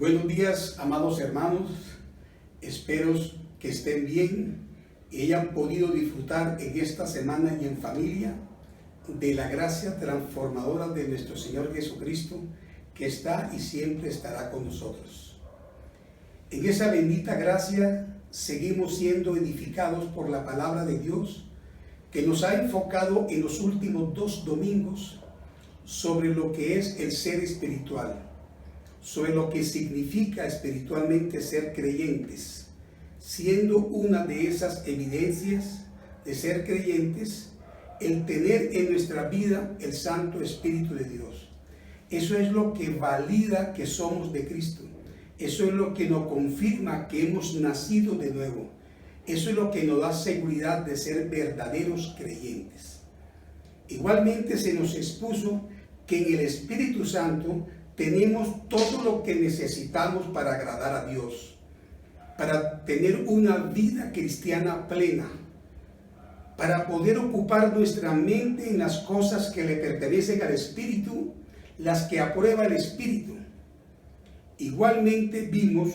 Buenos días, amados hermanos. Espero que estén bien y hayan podido disfrutar en esta semana y en familia de la gracia transformadora de nuestro Señor Jesucristo, que está y siempre estará con nosotros. En esa bendita gracia seguimos siendo edificados por la palabra de Dios, que nos ha enfocado en los últimos 2 domingos sobre lo que es el ser espiritual, sobre lo que significa espiritualmente ser creyentes, siendo una de esas evidencias de ser creyentes el tener en nuestra vida el Santo Espíritu de Dios. Eso es lo que valida que somos de Cristo. Eso es lo que nos confirma que hemos nacido de nuevo. Eso es lo que nos da seguridad de ser verdaderos creyentes. Igualmente se nos expuso que en el Espíritu Santo tenemos todo lo que necesitamos para agradar a Dios, para tener una vida cristiana plena, para poder ocupar nuestra mente en las cosas que le pertenecen al Espíritu, las que aprueba el Espíritu. Igualmente vimos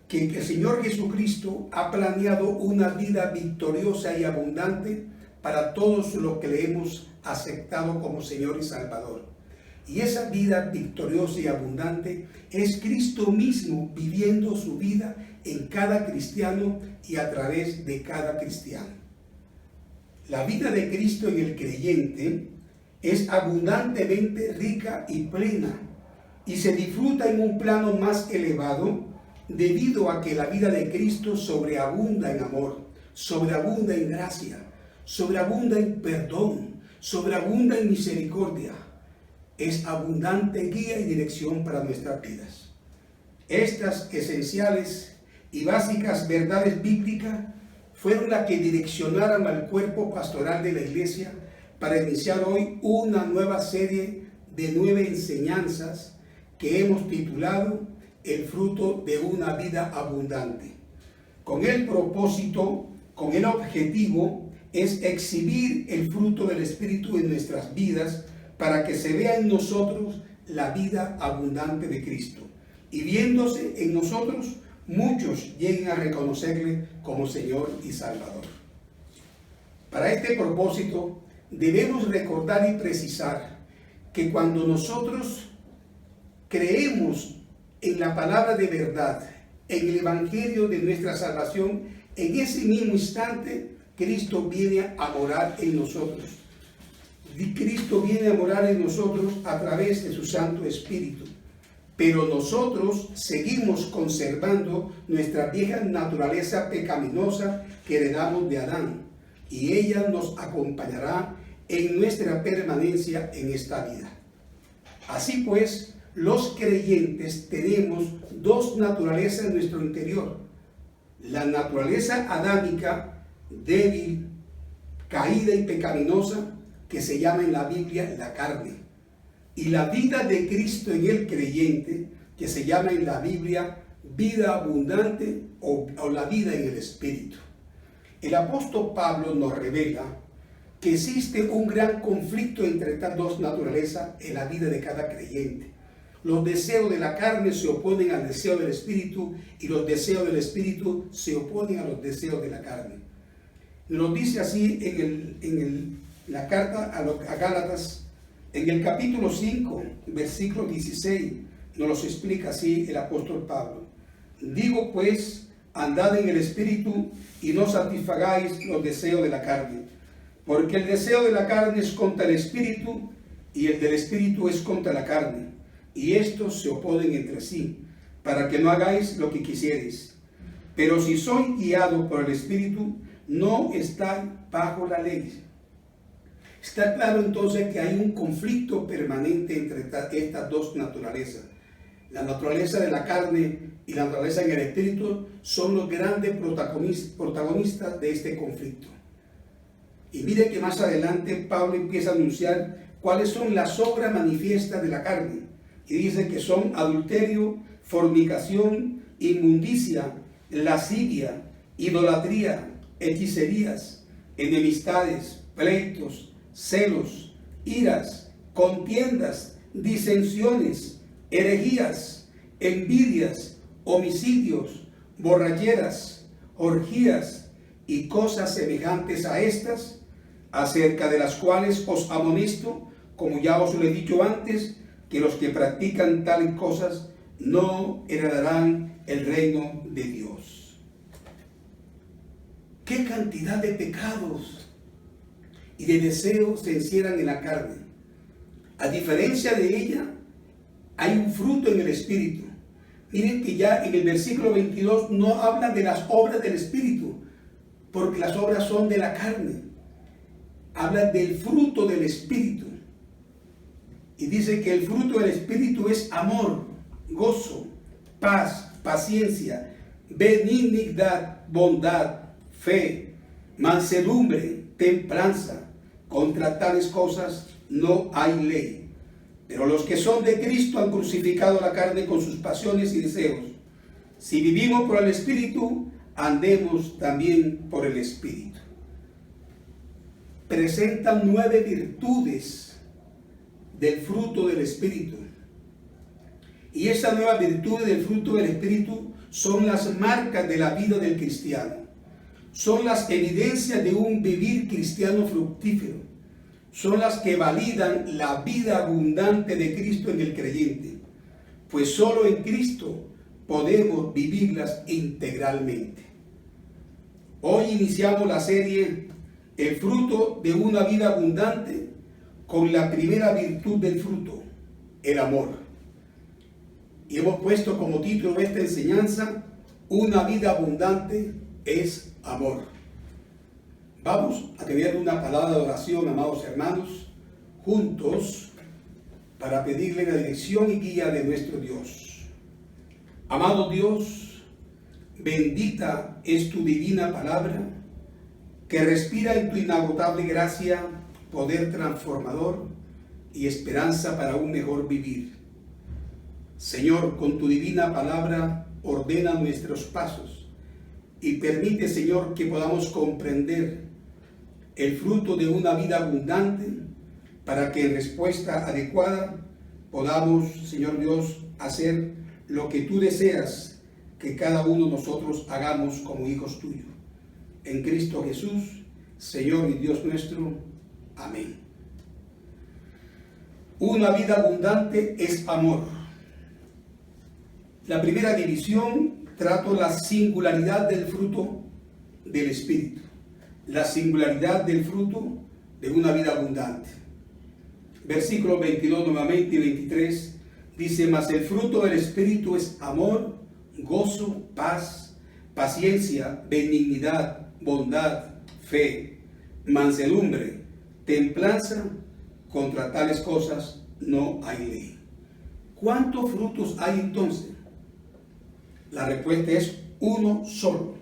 que el Señor Jesucristo ha planeado una vida victoriosa y abundante para todos los que le hemos aceptado como Señor y Salvador. Y esa vida victoriosa y abundante es Cristo mismo viviendo su vida en cada cristiano y a través de cada cristiano. La vida de Cristo en el creyente es abundantemente rica y plena y se disfruta en un plano más elevado debido a que la vida de Cristo sobreabunda en amor, sobreabunda en gracia, sobreabunda en perdón, sobreabunda en misericordia. Es abundante guía y dirección para nuestras vidas. Estas esenciales y básicas verdades bíblicas fueron las que direccionaron al cuerpo pastoral de la iglesia para iniciar hoy una nueva serie de 9 enseñanzas que hemos titulado El fruto de una vida abundante. Con el propósito, con el objetivo, es exhibir el fruto del Espíritu en nuestras vidas para que se vea en nosotros la vida abundante de Cristo. Y viéndose en nosotros, muchos lleguen a reconocerle como Señor y Salvador. Para este propósito, debemos recordar y precisar que cuando nosotros creemos en la palabra de verdad, en el Evangelio de nuestra salvación, en ese mismo instante, Cristo viene a morar en nosotros. Cristo viene a morar en nosotros a través de su Santo Espíritu. Pero nosotros seguimos conservando nuestra vieja naturaleza pecaminosa que heredamos de Adán, y ella nos acompañará en nuestra permanencia en esta vida. Así pues, los creyentes tenemos 2 naturalezas en nuestro interior: la naturaleza adámica, débil, caída y pecaminosa, que se llama en la Biblia la carne, y la vida de Cristo en el creyente, que se llama en la Biblia vida abundante o la vida en el Espíritu. El apóstol Pablo nos revela que existe un gran conflicto entre estas 2 naturalezas en la vida de cada creyente. Los deseos de la carne se oponen al deseo del Espíritu y los deseos del Espíritu se oponen a los deseos de la carne. Nos dice así en la carta a Gálatas, en el capítulo 5, versículo 16, nos los explica así el apóstol Pablo. Digo pues, andad en el Espíritu y no satisfagáis los deseos de la carne, porque el deseo de la carne es contra el Espíritu y el del Espíritu es contra la carne, y estos se oponen entre sí, para que no hagáis lo que quisierais. Pero si sois guiados por el Espíritu, no estáis bajo la ley. Está claro entonces que hay un conflicto permanente entre estas 2 naturalezas. La naturaleza de la carne y la naturaleza en el Espíritu son los grandes protagonistas de este conflicto. Y mire que más adelante Pablo empieza a anunciar cuáles son las obras manifiestas de la carne. Y dice que son adulterio, fornicación, inmundicia, lascivia, idolatría, hechicerías, enemistades, pleitos, celos, iras, contiendas, disensiones, herejías, envidias, homicidios, borracheras, orgías y cosas semejantes a estas, acerca de las cuales os amonesto, como ya os lo he dicho antes, que los que practican tales cosas no heredarán el reino de Dios. ¿Qué cantidad de pecados y de deseos se encierran en la carne? A diferencia de ella, hay un fruto en el Espíritu. Miren que ya en el versículo 22 no habla de las obras del Espíritu, porque las obras son de la carne. Habla del fruto del Espíritu. Y dice que el fruto del Espíritu es amor, gozo, paz, paciencia, benignidad, bondad, fe, mansedumbre, templanza. Contra tales cosas no hay ley. Pero los que son de Cristo han crucificado la carne con sus pasiones y deseos. Si vivimos por el Espíritu, andemos también por el Espíritu. Presentan 9 virtudes del fruto del Espíritu. Y esas nuevas virtudes del fruto del Espíritu son las marcas de la vida del cristiano. Son las evidencias de un vivir cristiano fructífero. Son las que validan la vida abundante de Cristo en el creyente. Pues solo en Cristo podemos vivirlas integralmente. Hoy iniciamos la serie El fruto de una vida abundante con la primera virtud del fruto, el amor. Y hemos puesto como título de esta enseñanza, una vida abundante es amor. Vamos a tener una palabra de oración, amados hermanos, juntos, para pedirle la dirección y guía de nuestro Dios. Amado Dios, bendita es tu divina palabra, que respira en tu inagotable gracia, poder transformador y esperanza para un mejor vivir. Señor, con tu divina palabra, ordena nuestros pasos y permite, Señor, que podamos comprender el fruto de una vida abundante para que en respuesta adecuada podamos, Señor Dios, hacer lo que tú deseas que cada uno de nosotros hagamos como hijos tuyos. En Cristo Jesús, Señor y Dios nuestro. Amén. Una vida abundante es amor. La primera división trata la singularidad del fruto del Espíritu. La singularidad del fruto de una vida abundante. Versículos 22 nuevamente y 23 dice: mas el fruto del Espíritu es amor, gozo, paz, paciencia, benignidad, bondad, fe, mansedumbre, templanza. Contra tales cosas no hay ley. ¿Cuántos frutos hay entonces? La respuesta es uno solo.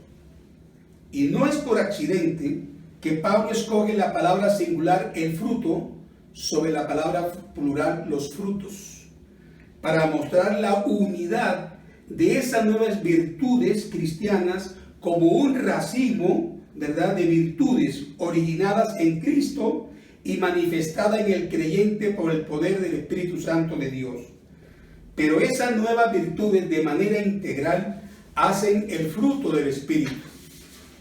Y no es por accidente que Pablo escoge la palabra singular, el fruto, sobre la palabra plural, los frutos, para mostrar la unidad de esas nuevas virtudes cristianas como un racimo, ¿verdad?, de virtudes originadas en Cristo y manifestada en el creyente por el poder del Espíritu Santo de Dios. Pero esas nuevas virtudes de manera integral hacen el fruto del Espíritu.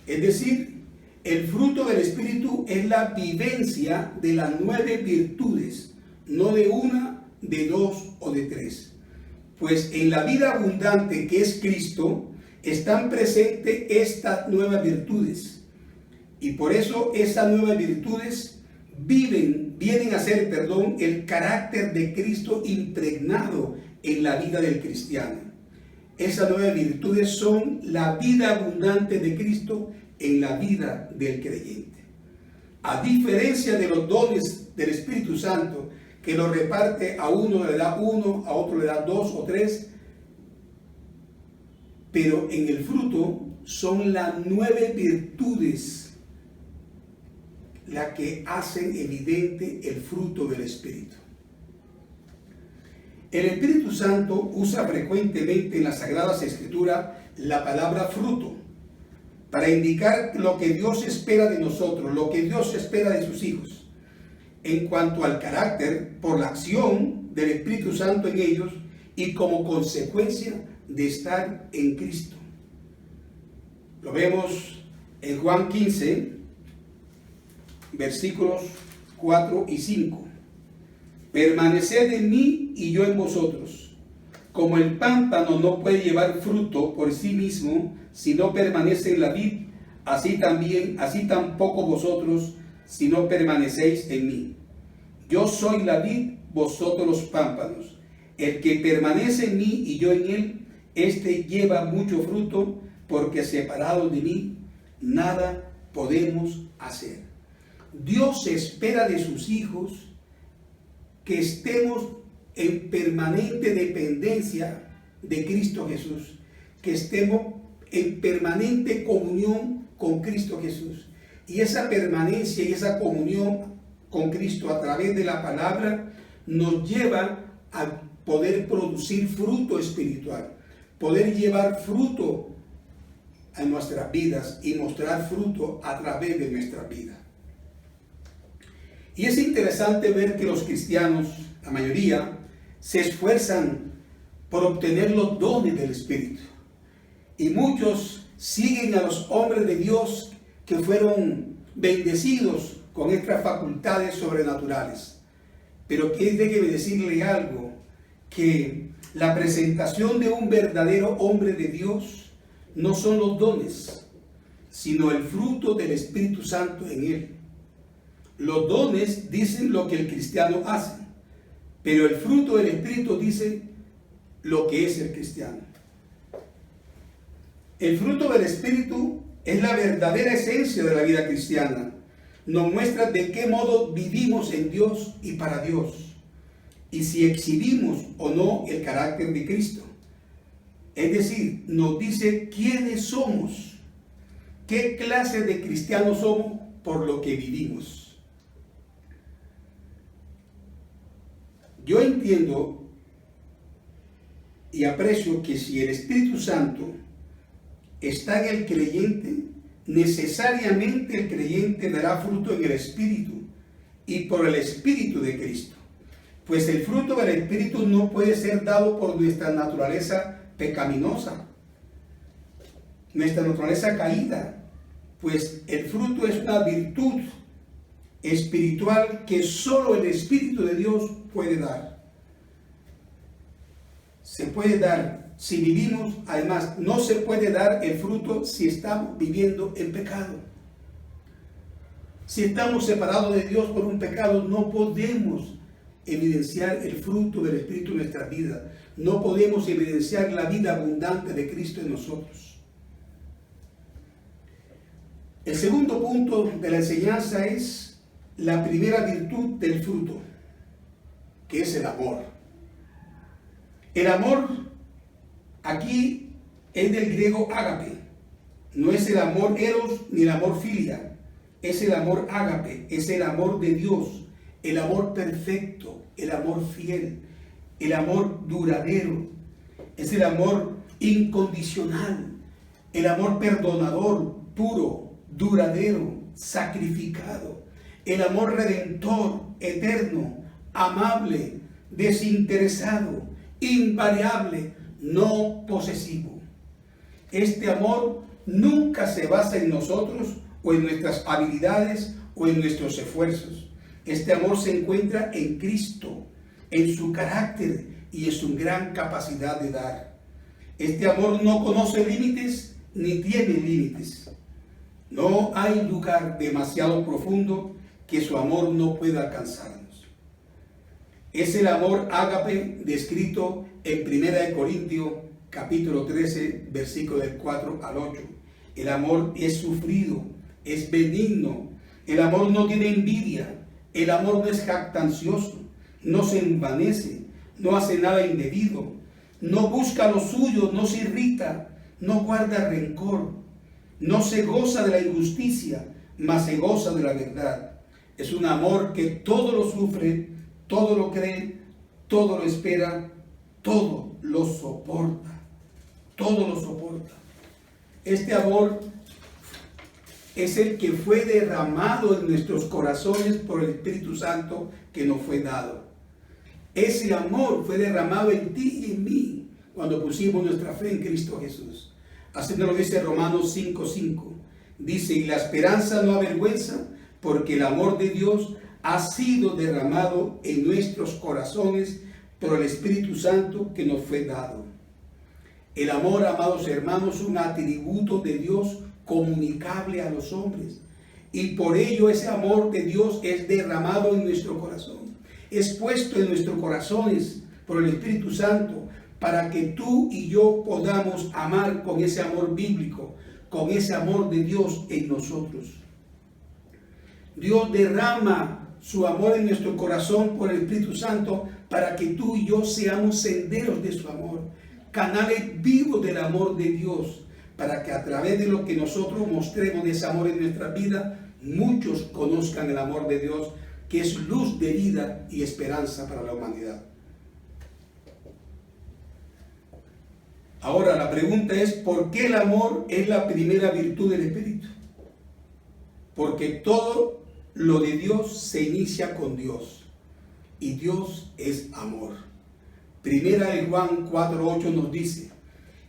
Es decir, el fruto del Espíritu es la vivencia de las 9 virtudes, no de una, de 2 o de 3. Pues en la vida abundante que es Cristo, están presentes estas nuevas virtudes. Y por eso esas nuevas virtudes vienen a ser, el carácter de Cristo impregnado en la vida del cristiano. Esas 9 virtudes son la vida abundante de Cristo en la vida del creyente. A diferencia de los dones del Espíritu Santo, que lo reparte, a uno le da 1, a otro le da 2 o 3, pero en el fruto son las 9 virtudes las que hacen evidente el fruto del Espíritu. El Espíritu Santo usa frecuentemente en las Sagradas Escrituras la palabra fruto para indicar lo que Dios espera de nosotros, lo que Dios espera de sus hijos. En cuanto al carácter, por la acción del Espíritu Santo en ellos y como consecuencia de estar en Cristo. Lo vemos en Juan 15, versículos 4 y 5. Permaneced en mí y yo en vosotros. Como el pámpano no puede llevar fruto por sí mismo si no permanece en la vid, así tampoco vosotros si no permanecéis en mí. Yo soy la vid, vosotros los pámpanos. El que permanece en mí y yo en él, éste lleva mucho fruto, porque separados de mí, nada podemos hacer. Dios espera de sus hijos que estemos en permanente dependencia de Cristo Jesús, que estemos en permanente comunión con Cristo Jesús. Y esa permanencia y esa comunión con Cristo a través de la palabra nos lleva a poder producir fruto espiritual, poder llevar fruto a nuestras vidas y mostrar fruto a través de nuestras vidas. Y es interesante ver que los cristianos, la mayoría, se esfuerzan por obtener los dones del Espíritu. Y muchos siguen a los hombres de Dios que fueron bendecidos con estas facultades sobrenaturales. Pero déjeme decirle algo, que la presentación de un verdadero hombre de Dios no son los dones, sino el fruto del Espíritu Santo en él. Los dones dicen lo que el cristiano hace, pero el fruto del Espíritu dice lo que es el cristiano. El fruto del Espíritu es la verdadera esencia de la vida cristiana. Nos muestra de qué modo vivimos en Dios y para Dios, y si exhibimos o no el carácter de Cristo. Es decir, nos dice quiénes somos, qué clase de cristianos somos por lo que vivimos. Yo entiendo y aprecio que si el Espíritu Santo está en el creyente, necesariamente el creyente dará fruto en el Espíritu y por el Espíritu de Cristo. Pues el fruto del Espíritu no puede ser dado por nuestra naturaleza pecaminosa, nuestra naturaleza caída, pues el fruto es una virtud espiritual que solo el Espíritu de Dios puede dar. Se puede dar si vivimos, además no se puede dar el fruto si estamos viviendo en pecado. Si estamos separados de Dios por un pecado, no podemos evidenciar el fruto del Espíritu en nuestra vida. No podemos evidenciar la vida abundante de Cristo en nosotros. El segundo punto de la enseñanza es la primera virtud del fruto, que es el amor. El amor aquí es del griego ágape. No es el amor eros ni el amor filia. Es el amor ágape, es el amor de Dios, el amor perfecto, el amor fiel, el amor duradero. Es el amor incondicional, el amor perdonador, puro, duradero, sacrificado. El amor redentor, eterno, amable, desinteresado, invariable, no posesivo. Este amor nunca se basa en nosotros o en nuestras habilidades o en nuestros esfuerzos. Este amor se encuentra en Cristo, en su carácter y en su gran capacidad de dar. Este amor no conoce límites ni tiene límites. No hay lugar demasiado profundo que su amor no pueda alcanzarnos. Es el amor ágape descrito en 1 Corintios capítulo 13, versículo del 4 al 8. El amor es sufrido, es benigno. El amor no tiene envidia. El amor no es jactancioso, no se envanece, no hace nada indebido, no busca lo suyo, no se irrita, no guarda rencor, no se goza de la injusticia, mas se goza de la verdad. Es un amor que todo lo sufre, todo lo cree, todo lo espera, todo lo soporta, todo lo soporta. Este amor es el que fue derramado en nuestros corazones por el Espíritu Santo que nos fue dado. Ese amor fue derramado en ti y en mí cuando pusimos nuestra fe en Cristo Jesús. Así nos lo dice Romanos 5:5. Dice, y la esperanza no avergüenza, porque el amor de Dios ha sido derramado en nuestros corazones por el Espíritu Santo que nos fue dado. El amor, amados hermanos, es un atributo de Dios comunicable a los hombres. Y por ello ese amor de Dios es derramado en nuestro corazón. Es puesto en nuestros corazones por el Espíritu Santo para que tú y yo podamos amar con ese amor bíblico, con ese amor de Dios en nosotros. Dios derrama su amor en nuestro corazón por el Espíritu Santo para que tú y yo seamos senderos de su amor, canales vivos del amor de Dios, para que a través de lo que nosotros mostremos de ese amor en nuestra vida, muchos conozcan el amor de Dios, que es luz de vida y esperanza para la humanidad. Ahora la pregunta es, ¿por qué el amor es la primera virtud del Espíritu? Porque todo lo de Dios se inicia con Dios, y Dios es amor. Primera de Juan 4:8 nos dice,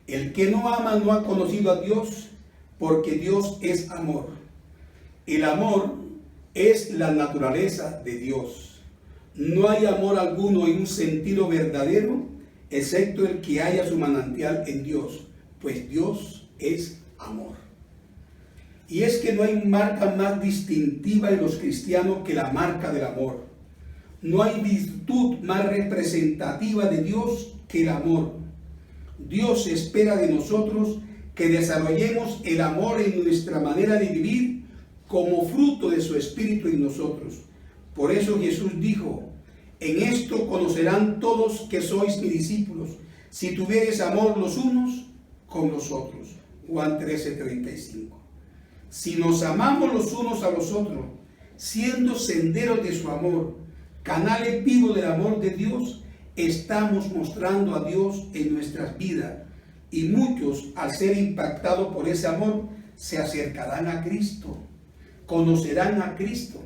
el que no ama no ha conocido a Dios, porque Dios es amor. El amor es la naturaleza de Dios. No hay amor alguno en un sentido verdadero, excepto el que haya su manantial en Dios, pues Dios es amor. Y es que no hay marca más distintiva en los cristianos que la marca del amor. No hay virtud más representativa de Dios que el amor. Dios espera de nosotros que desarrollemos el amor en nuestra manera de vivir como fruto de su Espíritu en nosotros. Por eso Jesús dijo, en esto conocerán todos que sois mis discípulos, si tuviereis amor los unos con los otros. Juan 13:35. Si nos amamos los unos a los otros, siendo senderos de su amor, canales vivos del amor de Dios, estamos mostrando a Dios en nuestras vidas, y muchos, al ser impactados por ese amor, se acercarán a Cristo, conocerán a Cristo.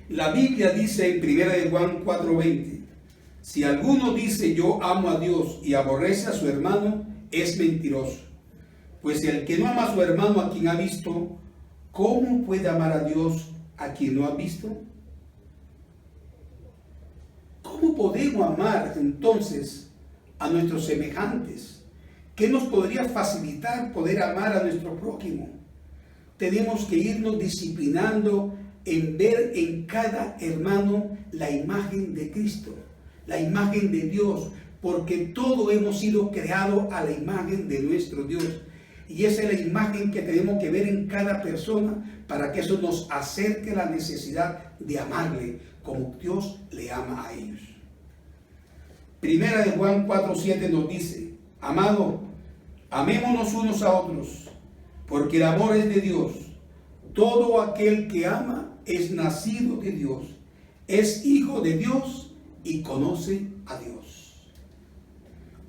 La Biblia dice en 1 de Juan 4:20, si alguno dice yo amo a Dios y aborrece a su hermano, es mentiroso. Pues el que no ama a su hermano a quien ha visto, ¿cómo puede amar a Dios a quien no ha visto? ¿Cómo podemos amar entonces a nuestros semejantes? ¿Qué nos podría facilitar poder amar a nuestro prójimo? Tenemos que irnos disciplinando en ver en cada hermano la imagen de Cristo, la imagen de Dios, porque todos hemos sido creados a la imagen de nuestro Dios. Y esa es la imagen que tenemos que ver en cada persona para que eso nos acerque a la necesidad de amarle como Dios le ama a ellos. Primera de Juan 4:7 nos dice, amado, amémonos unos a otros, porque el amor es de Dios. Todo aquel que ama es nacido de Dios, es hijo de Dios y conoce a Dios.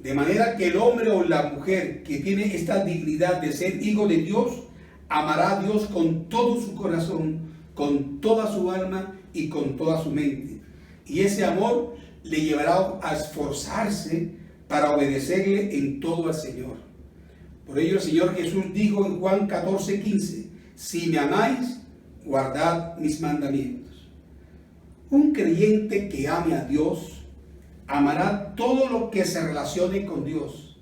De manera que el hombre o la mujer que tiene esta dignidad de ser hijo de Dios, amará a Dios con todo su corazón, con toda su alma y con toda su mente. Y ese amor le llevará a esforzarse para obedecerle en todo al Señor. Por ello el Señor Jesús dijo en Juan 14:15, si me amáis, guardad mis mandamientos. Un creyente que ame a Dios, amará todo lo que se relacione con Dios.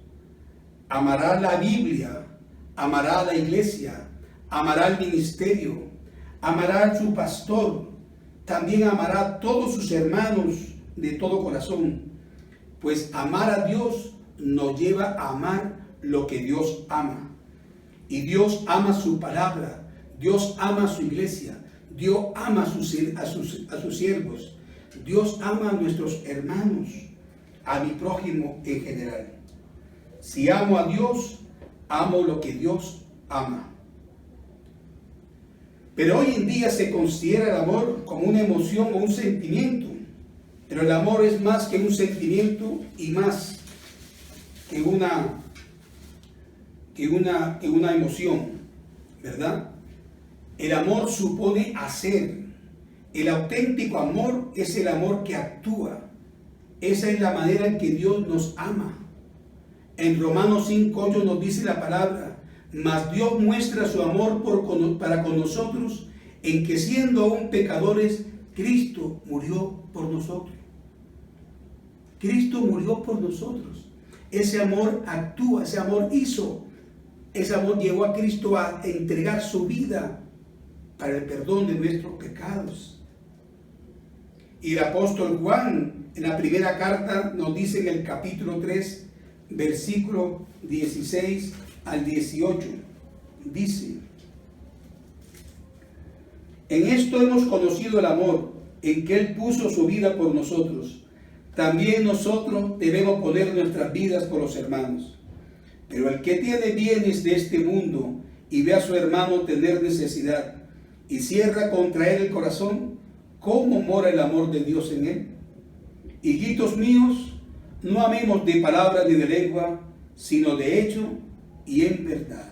Amará la Biblia, amará la iglesia, amará el ministerio, amará a su pastor, también amará a todos sus hermanos de todo corazón. Pues amar a Dios nos lleva a amar lo que Dios ama. Y Dios ama su palabra, Dios ama su iglesia, Dios ama a sus siervos. Dios ama a nuestros hermanos, a mi prójimo en general. Si amo a Dios, amo lo que Dios ama. Pero hoy en día se considera el amor como una emoción o un sentimiento. Pero el amor es más que un sentimiento y más que una emoción, ¿verdad? El amor supone hacer. El auténtico amor es el amor que actúa. Esa es la manera en que Dios nos ama. En Romanos 5:8 nos dice la palabra: mas Dios muestra su amor para con nosotros, en que siendo aún pecadores, Cristo murió por nosotros. Cristo murió por nosotros. Ese amor actúa, ese amor hizo, ese amor llevó a Cristo a entregar su vida para el perdón de nuestros pecados. Y el apóstol Juan, en la primera carta, nos dice en el capítulo 3, versículo 16 al 18, dice: en esto hemos conocido el amor, en que Él puso su vida por nosotros. También nosotros debemos poner nuestras vidas por los hermanos. Pero el que tiene bienes de este mundo y ve a su hermano tener necesidad y cierra contra él el corazón, ¿cómo mora el amor de Dios en él? Hijitos míos, no amemos de palabra ni de lengua, sino de hecho y en verdad.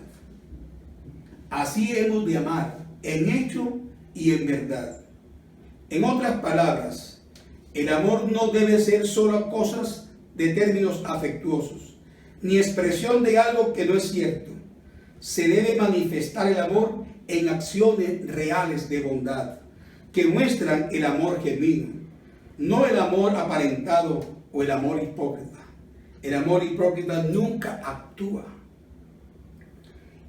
Así hemos de amar, en hecho y en verdad. En otras palabras, el amor no debe ser solo cosas de términos afectuosos, ni expresión de algo que no es cierto. Se debe manifestar el amor en acciones reales de bondad, que muestran el amor genuino, no el amor aparentado o el amor hipócrita. El amor hipócrita nunca actúa.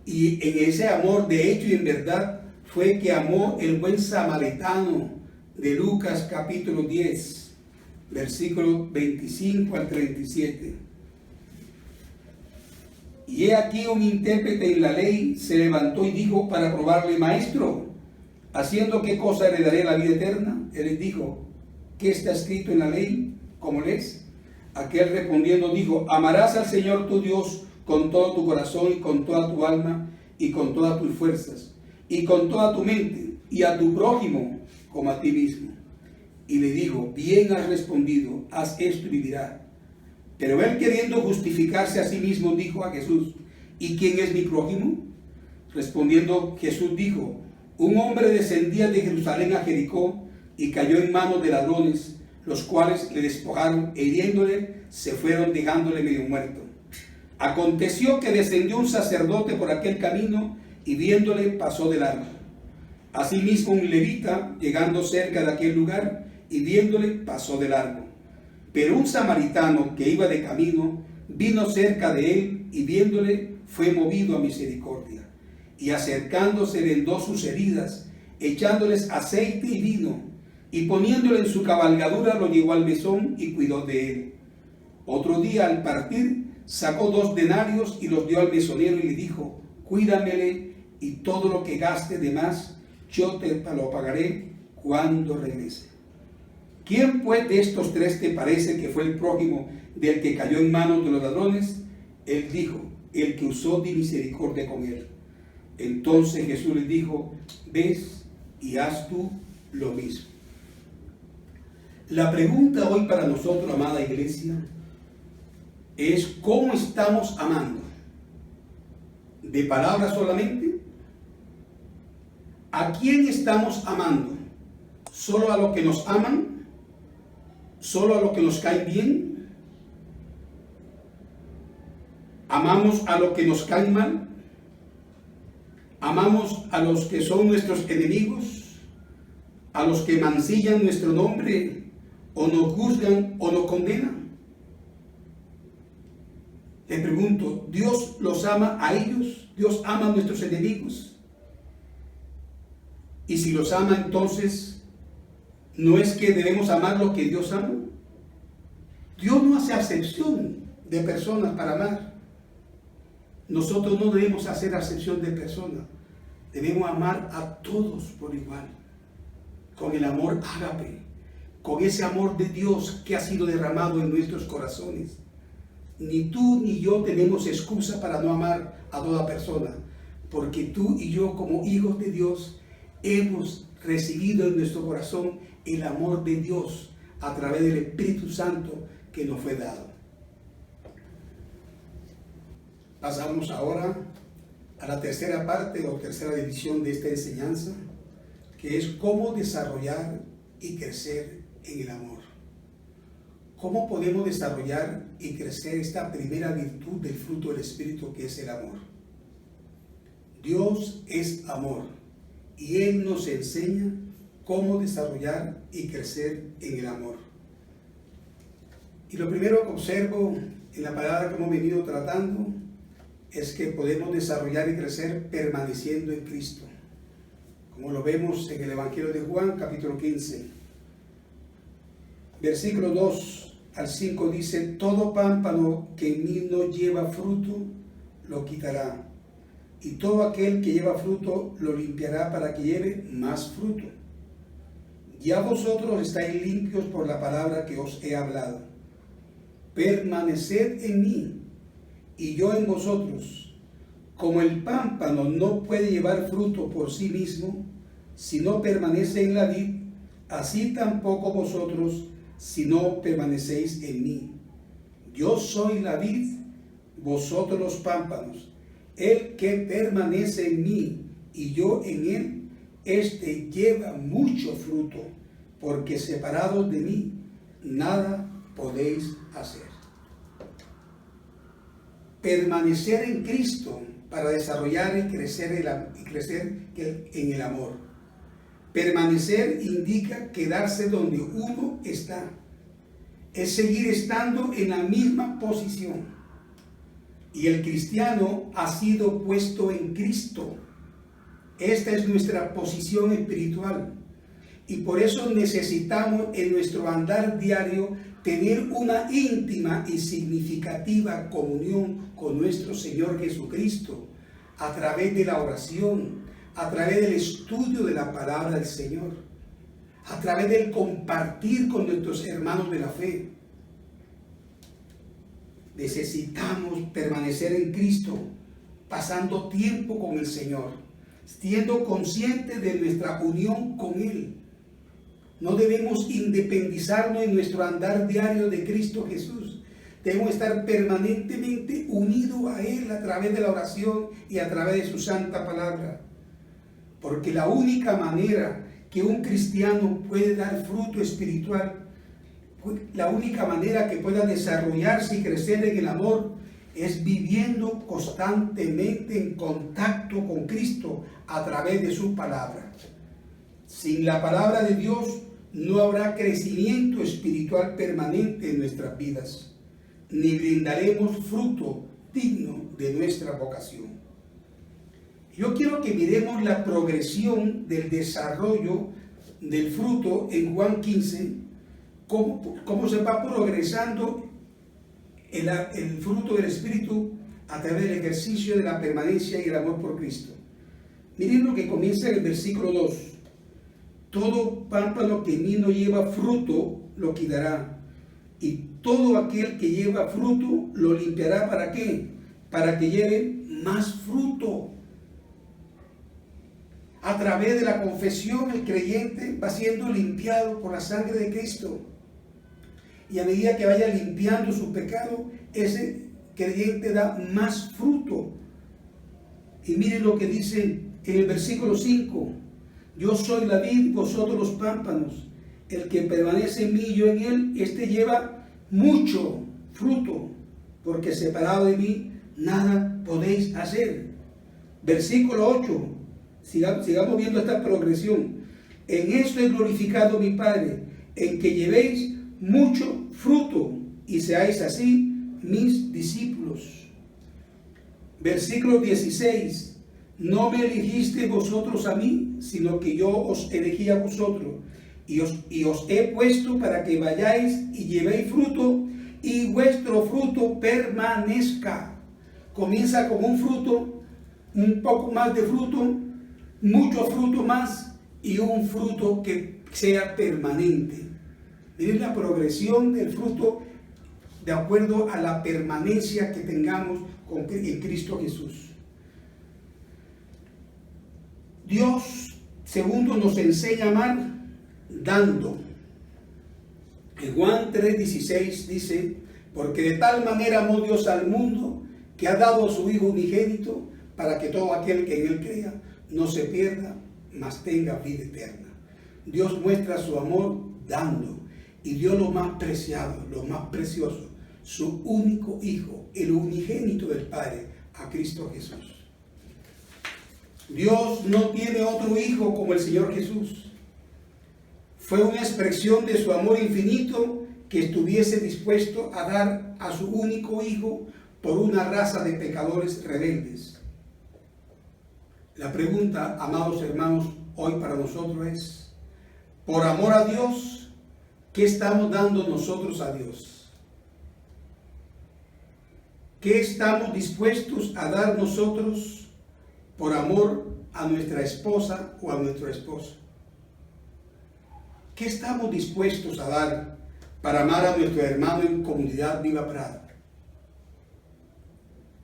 Y en ese amor de hecho y en verdad fue que amó el buen samaritano de Lucas capítulo 10, versículos 25 al 37. Y he aquí un intérprete en la ley se levantó y dijo para probarle: maestro, ¿haciendo qué cosa heredaré la vida eterna? Él les dijo: ¿qué está escrito en la ley? ¿Cómo lees? Aquel respondiendo dijo: amarás al Señor tu Dios con todo tu corazón y con toda tu alma y con todas tus fuerzas y con toda tu mente, y a tu prójimo como a ti mismo. Y le dijo: bien has respondido, haz esto y vivirás. Pero él, queriendo justificarse a sí mismo, dijo a Jesús: ¿y quién es mi prójimo? Respondiendo Jesús dijo: un hombre descendía de Jerusalén a Jericó y cayó en manos de ladrones, los cuales le despojaron e hiriéndole se fueron, dejándole medio muerto. Aconteció que descendió un sacerdote por aquel camino y viéndole pasó de largo. Asimismo un levita, llegando cerca de aquel lugar y viéndole pasó de largo. Pero un samaritano que iba de camino vino cerca de él y viéndole fue movido a misericordia. Y acercándose vendó sus heridas, echándoles aceite y vino, y poniéndole en su cabalgadura lo llevó al mesón y cuidó de él. Otro día al partir sacó 2 denarios y los dio al mesonero y le dijo: cuídamele, y todo lo que gaste de más yo te lo pagaré cuando regrese. ¿Quién pues de estos 3 te parece que fue el prójimo del que cayó en manos de los ladrones? Él dijo: el que usó de misericordia con él. Entonces Jesús les dijo: ves y haz tú lo mismo. La pregunta hoy para nosotros, amada iglesia, es: ¿cómo estamos amando? ¿De palabras solamente? ¿A quién estamos amando? ¿Solo a los que nos aman? ¿Solo a los que nos caen bien? ¿Amamos a los que nos caen mal? ¿Amamos a los que son nuestros enemigos? ¿A los que mancillan nuestro nombre o nos juzgan o nos condenan? Le pregunto, ¿Dios los ama a ellos? ¿Dios ama a nuestros enemigos? Y si los ama, entonces, ¿no es que debemos amar lo que Dios ama? Dios no hace acepción de personas para amar. Nosotros no debemos hacer acepción de personas. Debemos amar a todos por igual, con el amor ágape, con ese amor de Dios que ha sido derramado en nuestros corazones. Ni tú ni yo tenemos excusa para no amar a toda persona, porque tú y yo, como hijos de Dios, hemos recibido en nuestro corazón el amor de Dios a través del Espíritu Santo que nos fue dado. Pasamos ahora a la tercera parte o tercera división de esta enseñanza, que es cómo desarrollar y crecer en el amor. ¿Cómo podemos desarrollar y crecer esta primera virtud del fruto del Espíritu, que es el amor? Dios es amor y Él nos enseña cómo desarrollar y crecer en el amor. Y lo primero que observo en la palabra que hemos venido tratando es que podemos desarrollar y crecer permaneciendo en Cristo, como lo vemos en el Evangelio de Juan, capítulo 15. Versículo 2 al 5 dice: todo pámpano que en mí no lleva fruto, lo quitará, y todo aquel que lleva fruto, lo limpiará para que lleve más fruto. Ya vosotros estáis limpios por la palabra que os he hablado. Permaneced en mí, y yo en vosotros. Como el pámpano no puede llevar fruto por sí mismo, si no permanece en la vid, así tampoco vosotros, si no permanecéis en mí. Yo soy la vid, vosotros los pámpanos. El que permanece en mí y yo en él, éste lleva mucho fruto, porque separados de mí, nada podéis hacer. Permanecer en Cristo para desarrollar y crecer en el amor. Permanecer indica quedarse donde uno está. Es seguir estando en la misma posición. Y el cristiano ha sido puesto en Cristo. Esta es nuestra posición espiritual. Y por eso necesitamos en nuestro andar diario tener una íntima y significativa comunión con nuestro Señor Jesucristo a través de la oración, a través del estudio de la palabra del Señor, a través del compartir con nuestros hermanos de la fe. Necesitamos permanecer en Cristo, pasando tiempo con el Señor, siendo conscientes de nuestra unión con Él. No debemos independizarnos en nuestro andar diario de Cristo Jesús. Debemos estar permanentemente unidos a Él a través de la oración y a través de su santa palabra. Porque la única manera que un cristiano puede dar fruto espiritual, la única manera que pueda desarrollarse y crecer en el amor, es viviendo constantemente en contacto con Cristo a través de su palabra. Sin la palabra de Dios no habrá crecimiento espiritual permanente en nuestras vidas, ni brindaremos fruto digno de nuestra vocación. Yo quiero que miremos la progresión del desarrollo del fruto en Juan 15, cómo se va progresando el fruto del Espíritu a través del ejercicio de la permanencia y el amor por Cristo. Miren lo que comienza en el versículo 2. Todo pámpano que en mí no lleva fruto, lo quitará. Y todo aquel que lleva fruto, lo limpiará. ¿Para qué? Para que lleve más fruto. A través de la confesión, el creyente va siendo limpiado por la sangre de Cristo. Y a medida que vaya limpiando su pecado, ese creyente da más fruto. Y miren lo que dice en el versículo 5. Yo soy la vid, vosotros los pámpanos. El que permanece en mí y yo en él, este lleva mucho fruto, porque separado de mí, nada podéis hacer. Versículo 8. Sigamos viendo esta progresión. En esto he glorificado a mi Padre, en que llevéis mucho fruto y seáis así mis discípulos. Versículo 16. No me elegisteis vosotros a mí, sino que yo os elegí a vosotros, y os he puesto para que vayáis y llevéis fruto, y vuestro fruto permanezca. Comienza con un fruto, un poco más de fruto, mucho fruto más, y un fruto que sea permanente. Miren la progresión del fruto de acuerdo a la permanencia que tengamos en Cristo Jesús. Dios, segundo, nos enseña a amar dando. En Juan 3:16 dice: porque de tal manera amó Dios al mundo, que ha dado a su Hijo unigénito, para que todo aquel que en él crea no se pierda, mas tenga vida eterna. Dios muestra su amor dando, y dio lo más preciado, lo más precioso, su único Hijo, el unigénito del Padre, a Cristo Jesús. Dios no tiene otro Hijo como el Señor Jesús. Fue una expresión de su amor infinito que estuviese dispuesto a dar a su único Hijo por una raza de pecadores rebeldes. La pregunta, amados hermanos, hoy para nosotros es, por amor a Dios, ¿qué estamos dando nosotros a Dios? ¿Qué estamos dispuestos a dar nosotros por amor a nuestra esposa o a nuestro esposo? ¿Qué estamos dispuestos a dar para amar a nuestro hermano en Comunidad Viva Prado?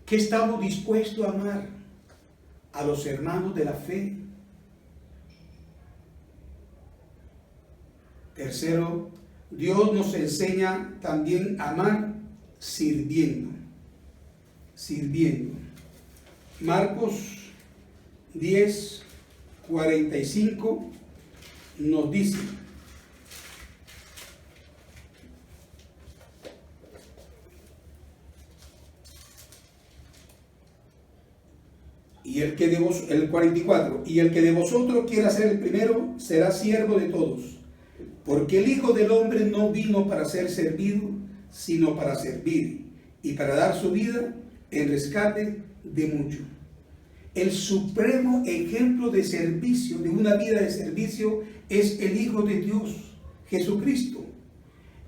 ¿Qué estamos dispuestos a amar a los hermanos de la fe? Tercero, Dios nos enseña también a amar sirviendo. Sirviendo. Marcos 10:45 nos dice: el 44, y el que de vosotros quiera ser el primero será siervo de todos, porque el Hijo del Hombre no vino para ser servido, sino para servir, y para dar su vida en rescate de muchos. El supremo ejemplo de servicio, de una vida de servicio, es el Hijo de Dios, Jesucristo.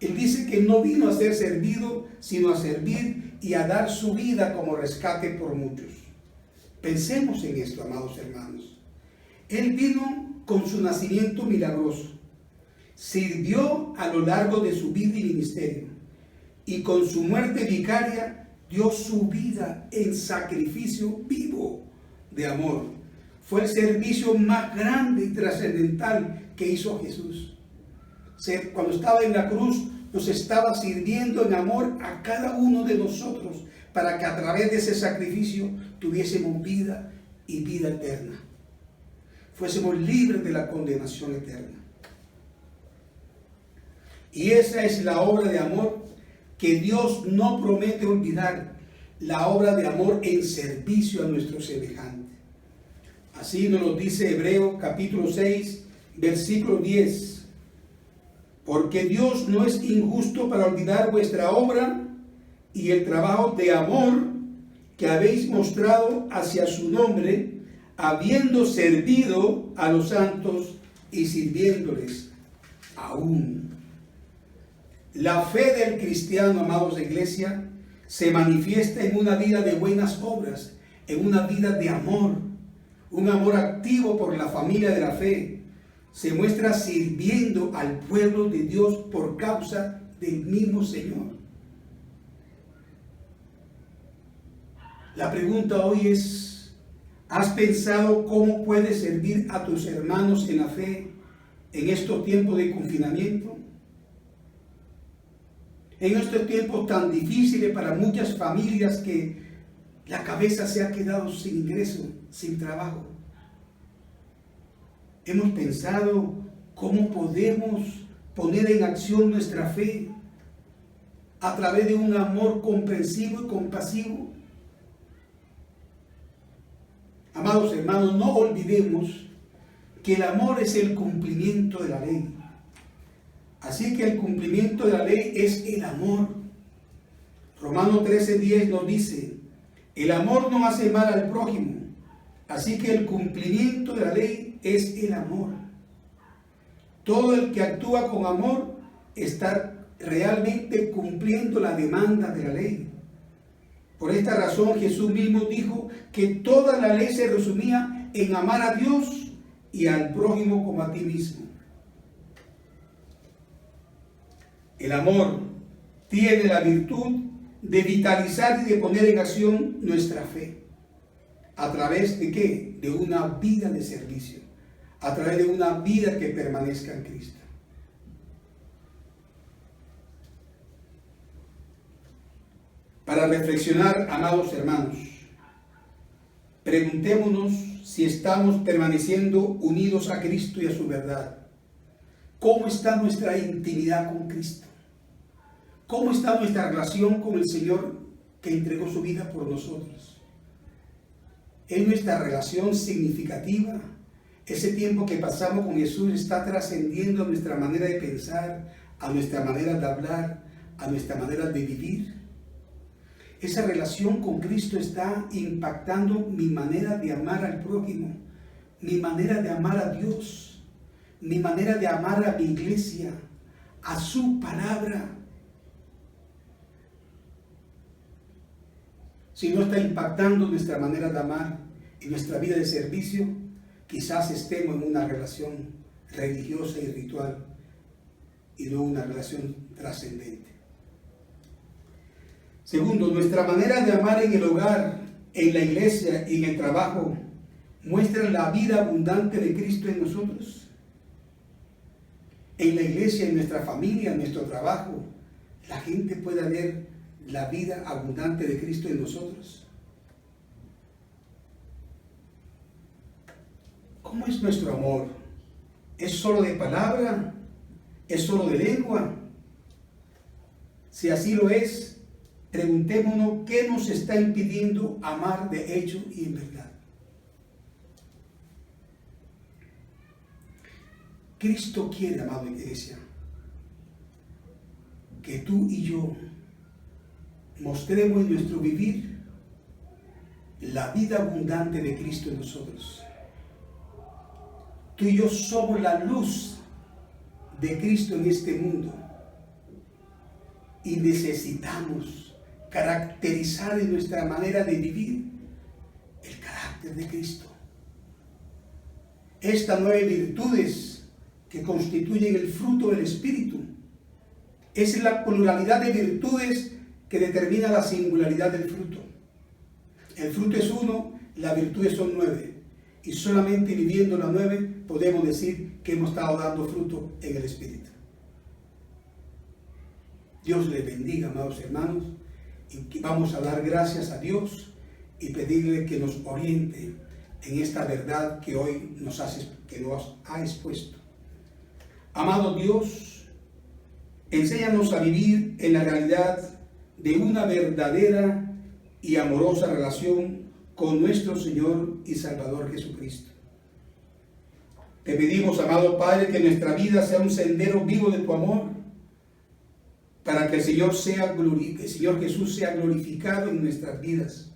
Él dice que no vino a ser servido, sino a servir y a dar su vida como rescate por muchos. Pensemos en esto, amados hermanos. Él vino con su nacimiento milagroso, sirvió a lo largo de su vida y ministerio, y con su muerte vicaria dio su vida en sacrificio vivo de amor. Fue el servicio más grande y trascendental que hizo Jesús. Cuando estaba en la cruz, nos estaba sirviendo en amor a cada uno de nosotros, para que a través de ese sacrificio tuviésemos vida y vida eterna. Fuésemos libres de la condenación eterna. Y esa es la obra de amor que Dios no promete olvidar, la obra de amor en servicio a nuestro semejante. Así nos lo dice Hebreos capítulo 6, versículo 10. Porque Dios no es injusto para olvidar vuestra obra y el trabajo de amor que habéis mostrado hacia su nombre, habiendo servido a los santos y sirviéndoles aún. La fe del cristiano, amados de iglesia, se manifiesta en una vida de buenas obras, en una vida de amor, un amor activo por la familia de la fe. Se muestra sirviendo al pueblo de Dios por causa del mismo Señor. La pregunta hoy es, ¿has pensado cómo puedes servir a tus hermanos en la fe en estos tiempos de confinamiento? En estos tiempos tan difíciles para muchas familias que la cabeza se ha quedado sin ingreso, sin trabajo. Hemos pensado cómo podemos poner en acción nuestra fe a través de un amor comprensivo y compasivo. Amados hermanos, no olvidemos que el amor es el cumplimiento de la ley. Así que el cumplimiento de la ley es el amor. Romanos 13:10 nos dice: el amor no hace mal al prójimo. Así que el cumplimiento de la ley es el amor. Todo el que actúa con amor está realmente cumpliendo la demanda de la ley. Por esta razón Jesús mismo dijo que toda la ley se resumía en amar a Dios y al prójimo como a ti mismo. El amor tiene la virtud de vitalizar y de poner en acción nuestra fe. ¿A través de qué? De una vida de servicio. A través de una vida que permanezca en Cristo. Para reflexionar, amados hermanos, preguntémonos si estamos permaneciendo unidos a Cristo y a su verdad. ¿Cómo está nuestra intimidad con Cristo? ¿Cómo está nuestra relación con el Señor que entregó su vida por nosotros? ¿Es nuestra relación significativa? Ese tiempo que pasamos con Jesús está trascendiendo a nuestra manera de pensar, a nuestra manera de hablar, a nuestra manera de vivir. Esa relación con Cristo está impactando mi manera de amar al prójimo, mi manera de amar a Dios, mi manera de amar a mi iglesia, a su palabra. Si no está impactando nuestra manera de amar y nuestra vida de servicio, quizás estemos en una relación religiosa y ritual y no una relación trascendente. Segundo, nuestra manera de amar en el hogar, en la iglesia y en el trabajo muestra la vida abundante de Cristo en nosotros. En la iglesia, en nuestra familia, en nuestro trabajo, la gente puede ver la vida abundante de Cristo en nosotros. ¿Cómo es nuestro amor? ¿Es solo de palabra? ¿Es solo de lengua? Si así lo es, preguntémonos qué nos está impidiendo amar de hecho y en verdad. Cristo quiere, amada iglesia, que tú y yo mostremos en nuestro vivir la vida abundante de Cristo en nosotros. Tú y yo somos la luz de Cristo en este mundo y necesitamos caracterizar en nuestra manera de vivir el carácter de Cristo. Estas 9 virtudes que constituyen el fruto del Espíritu es la pluralidad de virtudes que determina la singularidad del fruto. El fruto es uno, las virtudes son 9. Y solamente viviendo las 9 podemos decir que hemos estado dando fruto en el Espíritu. Dios les bendiga, amados hermanos, y vamos a dar gracias a Dios y pedirle que nos oriente en esta verdad que hoy nos ha expuesto. Amado Dios, enséñanos a vivir en la realidad de una verdadera y amorosa relación con nuestro Señor y Salvador Jesucristo. Te pedimos, amado Padre, que nuestra vida sea un sendero vivo de tu amor, para que el Señor Jesús sea glorificado en nuestras vidas,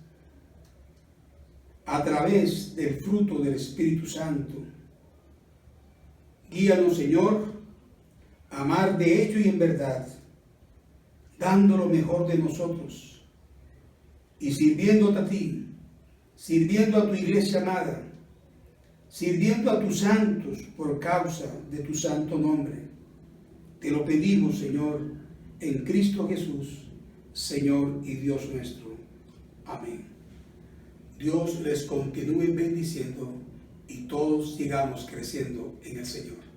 a través del fruto del Espíritu Santo. Guíanos, Señor, a amar de hecho y en verdad, dando lo mejor de nosotros y sirviéndote a ti, sirviendo a tu iglesia amada, sirviendo a tus santos por causa de tu santo nombre. Te lo pedimos, Señor, en Cristo Jesús, Señor y Dios nuestro. Amén. Dios les continúe bendiciendo y todos sigamos creciendo en el Señor.